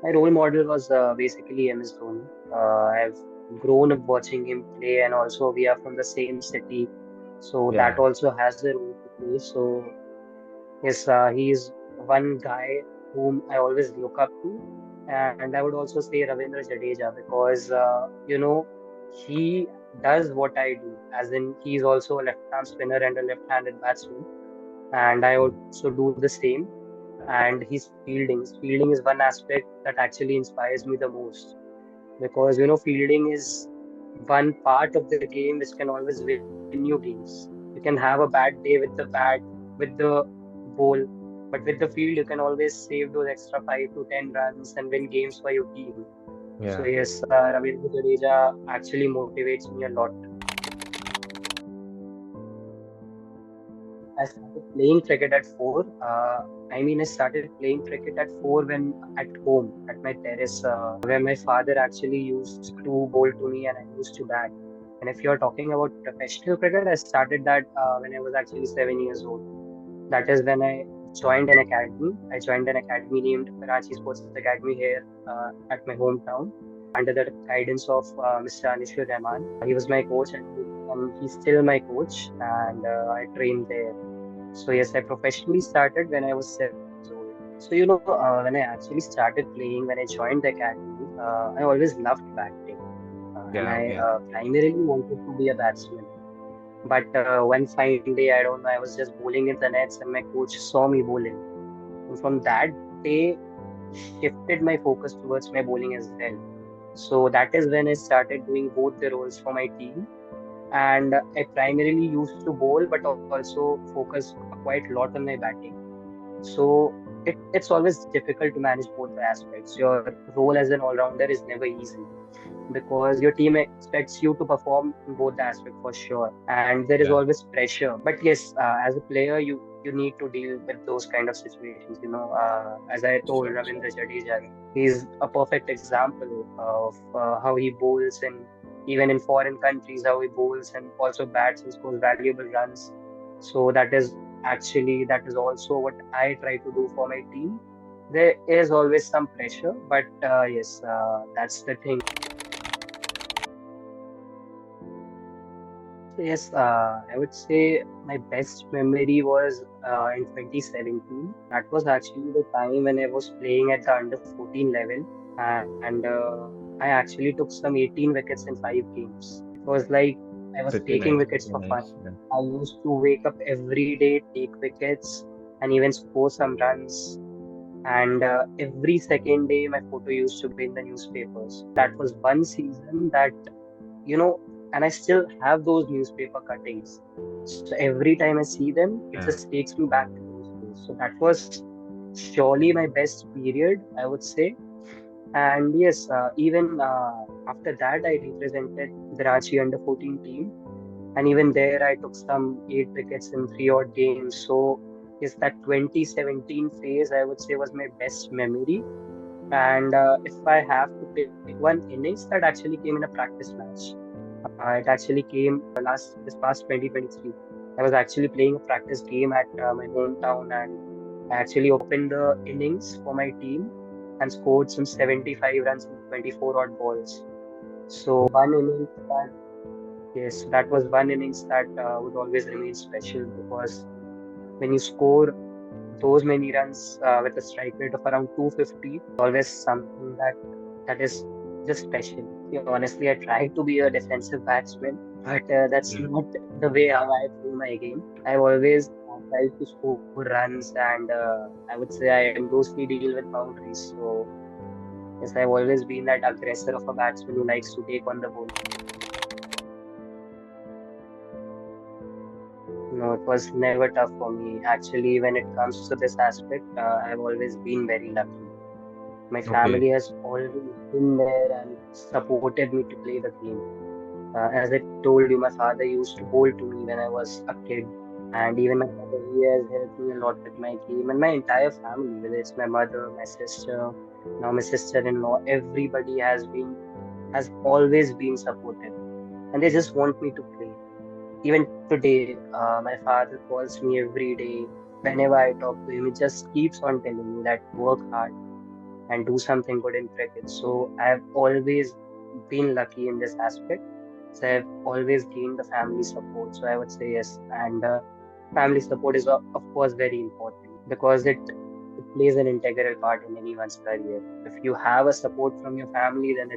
My role model was basically MS Dhoni. I've grown up watching him play, and also we are from the same city, so that Yeah. also has a role to play. So yes, he is one guy whom I always look up to, and I would also say Ravindra Jadeja because he does what I do, as in he's also a left-hand spinner and a left-handed batsman, and I also do the same. And his fielding is one aspect that actually inspires me the most because fielding is one part of the game which can always win you games. You can have a bad day with the bat, with the ball, but with the field you can always save those extra 5 to 10 runs and win games for your team. So Yeah. yes, Ravindra Jadeja actually motivates me a lot. I started playing cricket at 4. I started playing cricket at 4 when at home, at my terrace, where my father actually used to bowl to me and I used to bat. And if you're talking about professional cricket, I started that when I was actually 7 years old. That is when I joined an academy. I joined an academy named Karachi Sports Academy here at my hometown under the guidance of Mr. Anishur Rahman. He was my coach and he's still my coach and I trained there. So yes, I professionally started when I was 7 years old. So when I actually started playing, when I joined the academy, I always loved batting, and Yeah. I Okay. primarily wanted to be a batsman. But one fine day, I don't know, I was just bowling in the nets, and my coach saw me bowling, and from that day, shifted my focus towards my bowling as well. So that is when I started doing both the roles for my team and I primarily used to bowl, but also focus quite a lot on my batting. So it's always difficult to manage both the aspects. Your role as an all-rounder is never easy because your team expects you to perform in both the aspects for sure, and there is Yeah. always pressure. But yes, as a player, you need to deal with those kind of situations. As I told Sure. Sure. Ravindra Jadeja, he's a perfect example of how he bowls and even in foreign countries how he bowls and also bats and scores valuable runs. So that is also what I try to do for my team. There is always some pressure, but yes, that's the thing. Yes, I would say my best memory was in 2017. That was actually the time when I was playing at the under 14 level, and I actually took some 18 wickets in 5 games. It was like I was Pretty taking nice. wickets Pretty for fun. nice. Yeah. I used to wake up every day, take wickets, and even score some runs. And every second day, my photo used to be in the newspapers. That was one season that you know, and I still have those newspaper cuttings. So every time I see them, it Yeah. just takes me back to those days. So that was surely my best period, I would say. And yes, even after that, I represented the Ranchi under 14 team. And even there, I took some 8 wickets in 3 odd games. So yes, that 2017 phase, I would say, was my best memory. And if I have to pick one innings, that actually came in a practice match. It actually came this past 2023. I was actually playing a practice game at my hometown, and I actually opened the innings for my team and scored some 75 runs in 24 odd balls. So one innings that yes, that was one innings that would always remain special because when you score those many runs with a strike rate of around 250, always something that is just special. Honestly, I try to be a defensive batsman, but that's Yeah. not the way how I play my game. I've always tried to score runs, and I would say I mostly deal with boundaries. So yes, I've always been that aggressor of a batsman who likes to take on the ball. No, it was never tough for me. Actually, when it comes to this aspect, I've always been very lucky. My Okay. family has always been there and supported me to play the game. As I told you, my father used to bowl to me when I was a kid, and even my brother, he has helped me a lot with my game, and my entire family, whether it's my mother, my sister, now my sister-in-law, everybody has always been supportive, and they just want me to play. Even today, my father calls me every day. Whenever I talk to him, he just keeps on telling me that work hard. and do something good in cricket. So I've always been lucky in this aspect. So I've always gained the family support. So I would say yes. And family support is, of course, very important because it plays an integral part in anyone's career. If you have a support from your family, then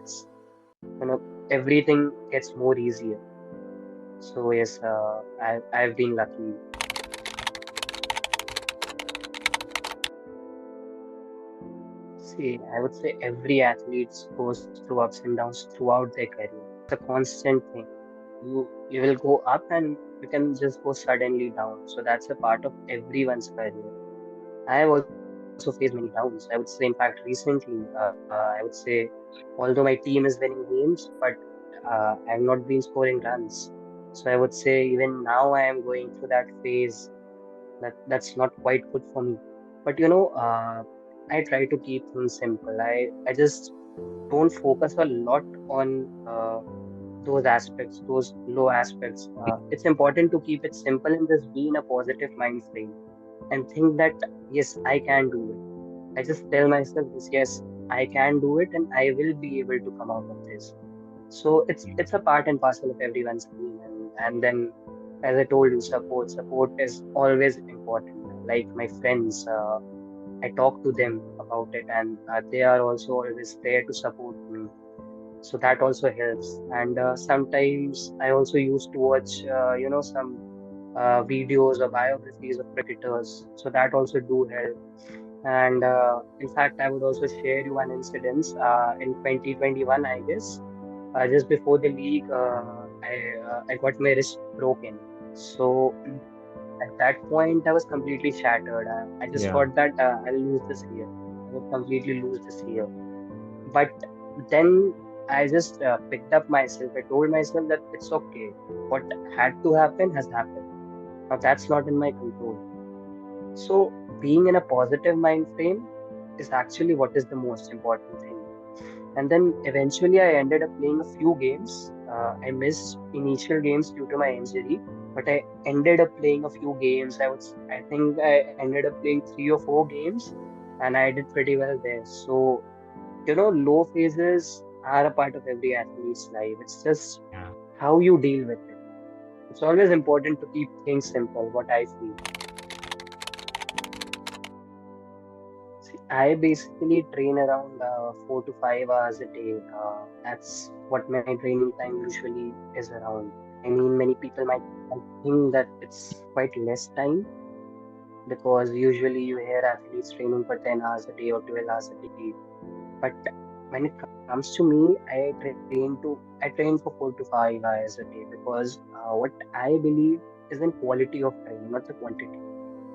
you know, everything gets more easier. So yes, I've been lucky. See, I would say every athlete goes through ups and downs throughout their career. It's a constant thing. You will go up and you can just go suddenly down. So that's a part of everyone's career. I have also faced many downs. I would say, in fact, recently, I would say, although my team is winning games, but I've not been scoring runs. So I would say even now I am going through that phase that's not quite good for me. But I try to keep things simple. I just don't focus a lot on those aspects, those low aspects. It's important to keep it simple and just be in a positive mind frame and think that yes, I can do it. I just tell myself this, yes, I can do it and I will be able to come out of this. So it's a part and parcel of everyone's game, and then as I told you, support is always important. Like my friends, I talk to them about it, and they are also always there to support me. So that also helps. And sometimes I also used to watch, some videos or biographies of cricketers. So that also do help. And in fact, I would also share you one incident in 2021, I guess. Just before the league, I got my wrist broken. So at that point, I was completely shattered. I just Yeah. thought that I'll lose this year. I would completely lose this year. But then I just picked up myself. I told myself that it's okay. What had to happen has happened. Now that's not in my control. So being in a positive mind frame is actually what is the most important thing. And then eventually I ended up playing a few games. I missed initial games due to my injury, but I ended up playing a few games. I think I ended up playing 3 or 4 games, and I did pretty well there. So, low phases are a part of every athlete's life. It's just Yeah. how you deal with it. It's always important to keep things simple, what I feel. See, I basically train around 4 to 5 hours a day. That's what my training time usually is around. I mean, many people might think that it's quite less time because usually you hear athletes training for 10 hours a day or 12 hours a day. But when it comes to me, I train for 4 to 5 hours a day because what I believe is in quality of training, not the quantity.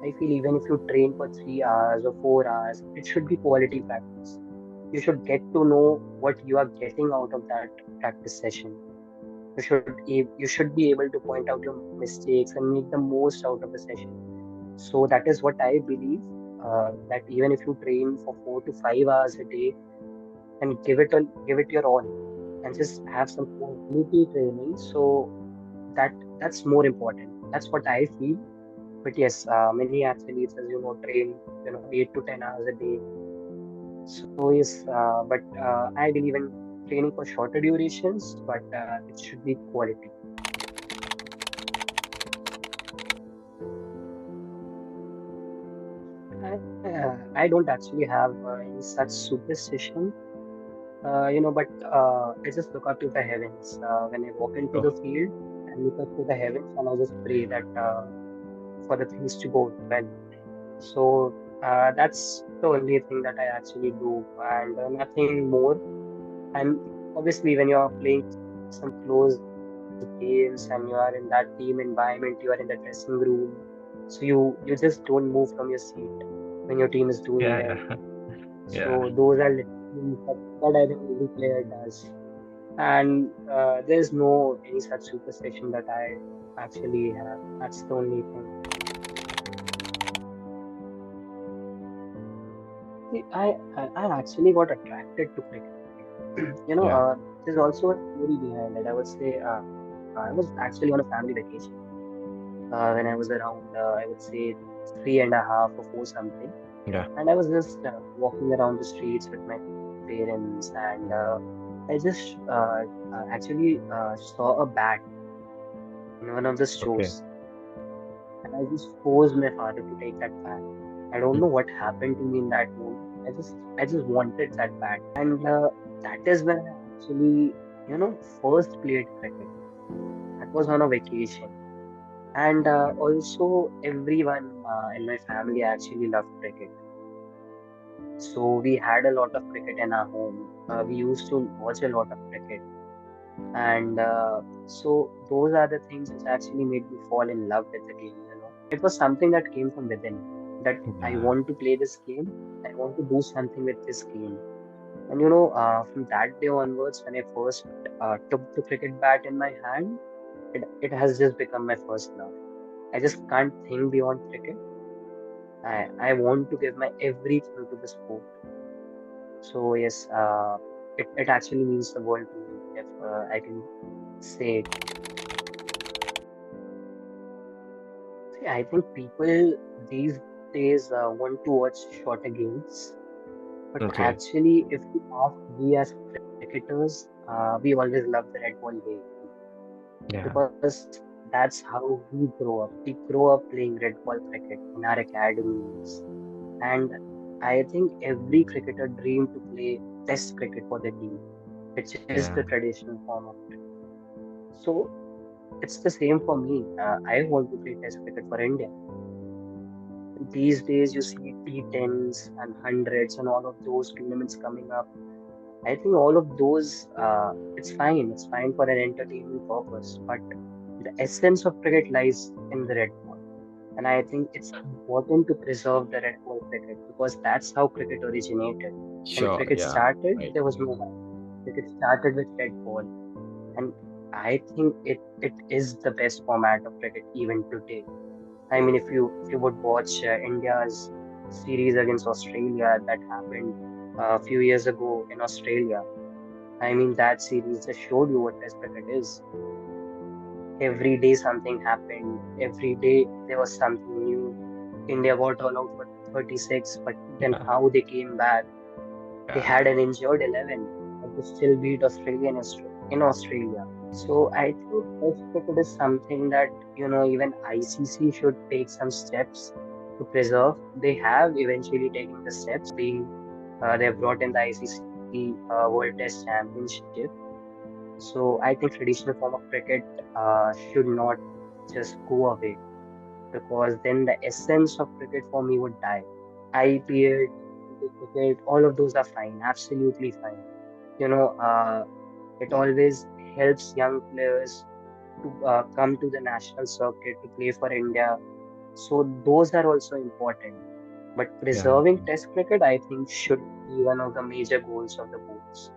I feel even if you train for 3 hours or 4 hours, it should be quality practice. You should get to know what you are getting out of that practice session. You should be able to point out your mistakes and make the most out of the session. So that is what I believe. That even if you train for 4 to 5 hours a day and give it your all, and just have some quality training, so that's more important. That's what I feel. But yes, many athletes, as you know, train 8 to 10 hours a day. So yes, but I believe in training for shorter durations, but it should be quality. I don't actually have any such superstition, but I just look up to the heavens when I walk into Oh, the field. I look up to the heavens and I just pray that for the things to go well. So that's the only thing that I actually do, and nothing more. And obviously, when you're playing some close games and you are in that team environment, you are in the dressing room, so you just don't move from your seat when your team is doing yeah, well. yeah, yeah. So those are little things that I think every player does. And there's no any such superstition that I actually have. That's the only thing. See, I actually got attracted to cricket. Yeah. There's also a story behind it. I would say I was actually on a family vacation when I was around, I would say 3.5 or 4 something. Yeah. And I was just walking around the streets with my parents, and I just actually saw a bat in one of the Okay. stores, and I just forced my father to take that bat. I don't know what happened to me in that moment. I just wanted that bat, and that is when I actually, first played cricket. That was on a vacation, and also everyone in my family actually loved cricket. So we had a lot of cricket in our home. We used to watch a lot of cricket, and so those are the things which actually made me fall in love with the game. It was something that came from within. That I Yeah. want to play this game. I want to do something with this game. And from that day onwards, when I first took the cricket bat in my hand, it has just become my first love. I just can't think beyond cricket. I want to give my everything to the sport. So yes, it actually means the world to me, if I can say it. See, I think people these days want to watch shorter games, but Okay. actually, if you ask we as cricketers, we always love the red ball game Yeah. because that's how we grow up. We grow up playing red ball cricket in our academies, and I think every cricketer dream to play Test cricket for their team, which is the Yeah. traditional form of cricket. So it's the same for me. I want to play Test cricket for India. These days, you see T10s and hundreds and all of those tournaments coming up. I think all of those, it's fine. It's fine for an entertainment purpose. But the essence of cricket lies in the red ball. And I think it's important to preserve the red ball cricket because that's how cricket originated. When Sure. cricket Yeah. started, Right. there was no white. Cricket started with red ball. And I think it is the best format of cricket even today. I mean, if you would watch India's series against Australia that happened a few years ago in Australia, I mean that series just showed you what Test cricket is. Every day something happened. Every day there was something new. India got all out for 36, but then Yeah. how they came back? They Yeah. had an injured 11, but they still beat Australia in Australia. So I think Test cricket is something that, even ICC should take some steps to preserve. They have eventually taken the steps, they have brought in the ICC World Test Championship. So I think traditional form of cricket should not just go away because then the essence of cricket for me would die. IPL, cricket, all of those are fine, absolutely fine. You know, uh, it always helps young players to come to the national circuit to play for India. So those are also important. But Yeah. preserving Test cricket, I think, should be one of the major goals of the boards.